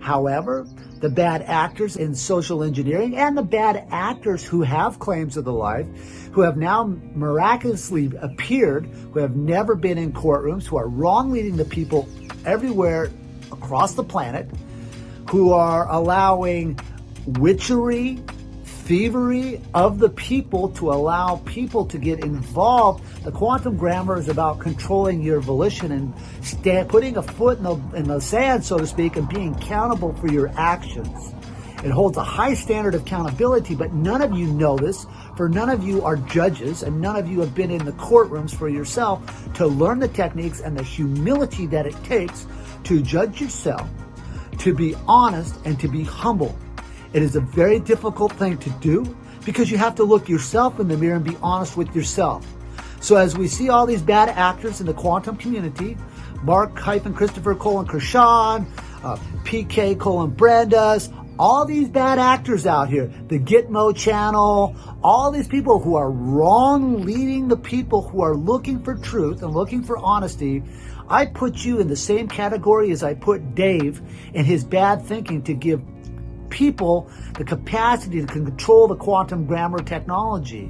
However, the bad actors in social engineering and the bad actors who have claims of the life, who have now miraculously appeared, who have never been in courtrooms, who are wrong leading the people everywhere across the planet, who are allowing witchery, thievery of the people to allow people to get involved. The quantum grammar is about controlling your volition and putting a foot in the sand, so to speak, and being accountable for your actions. It holds a high standard of accountability, but none of you know this, for none of you are judges and none of you have been in the courtrooms for yourself to learn the techniques and the humility that it takes to judge yourself, to be honest, and to be humble. It is a very difficult thing to do because you have to look yourself in the mirror and be honest with yourself. So as we see all these bad actors in the quantum community, Mark-Christopher Kershaw, PK Brendas, all these bad actors out here, the Gitmo channel, all these people who are wrong leading the people who are looking for truth and looking for honesty, I put you in the same category as I put Dave in his bad thinking to give people the capacity to control the quantum grammar technology.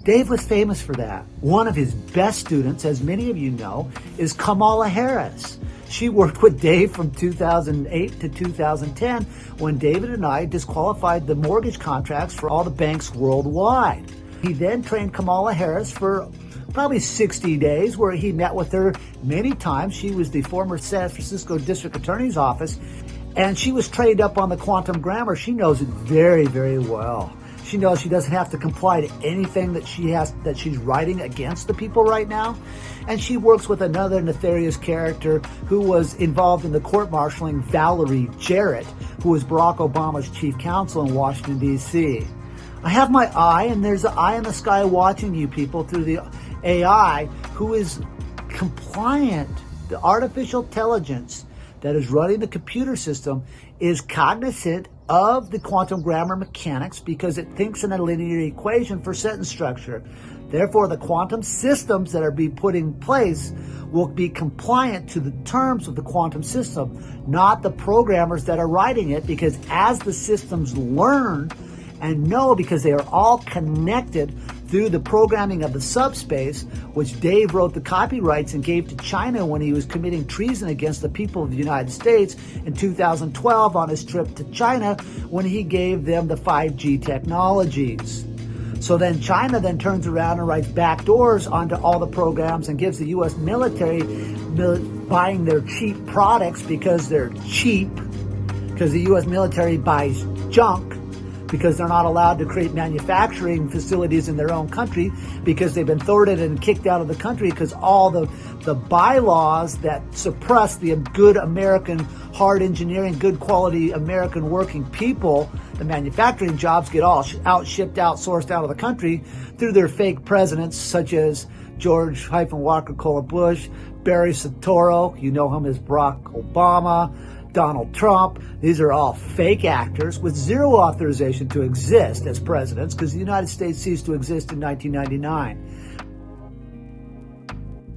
Dave was famous for that. One of his best students, as many of you know, is Kamala Harris. She worked with Dave from 2008 to 2010 when David and I disqualified the mortgage contracts for all the banks worldwide. He then trained Kamala Harris for probably 60 days where he met with her many times. She was the former San Francisco District Attorney's Office, and she was trained up on the quantum grammar. She knows it very, very well. She knows she doesn't have to comply to anything that she's writing against the people right now. And she works with another nefarious character who was involved in the court-martialing, Valerie Jarrett, who was Barack Obama's chief counsel in Washington, D.C. I have my eye, and there's an eye in the sky watching you people through the AI who is compliant. The artificial intelligence that is running the computer system is cognizant of the quantum grammar mechanics because it thinks in a linear equation for sentence structure. Therefore, the quantum systems that are being put in place will be compliant to the terms of the quantum system, not the programmers that are writing it, because as the systems learn and know, because they are all connected through the programming of the subspace, which Dave wrote the copyrights and gave to China when he was committing treason against the people of the United States in 2012 on his trip to China when he gave them the 5G technologies. So then China then turns around and writes backdoors onto all the programs and gives the U.S. military buying their cheap products because they're cheap, because the U.S. military buys junk, because they're not allowed to create manufacturing facilities in their own country because they've been thwarted and kicked out of the country because all the bylaws that suppress the good American hard engineering, good quality American working people, the manufacturing jobs get all shipped, outsourced out of the country through their fake presidents such as George Walker Bush, Barry Soetoro, you know him as Barack Obama, Donald Trump. These are all fake actors with zero authorization to exist as presidents because the United States ceased to exist in 1999.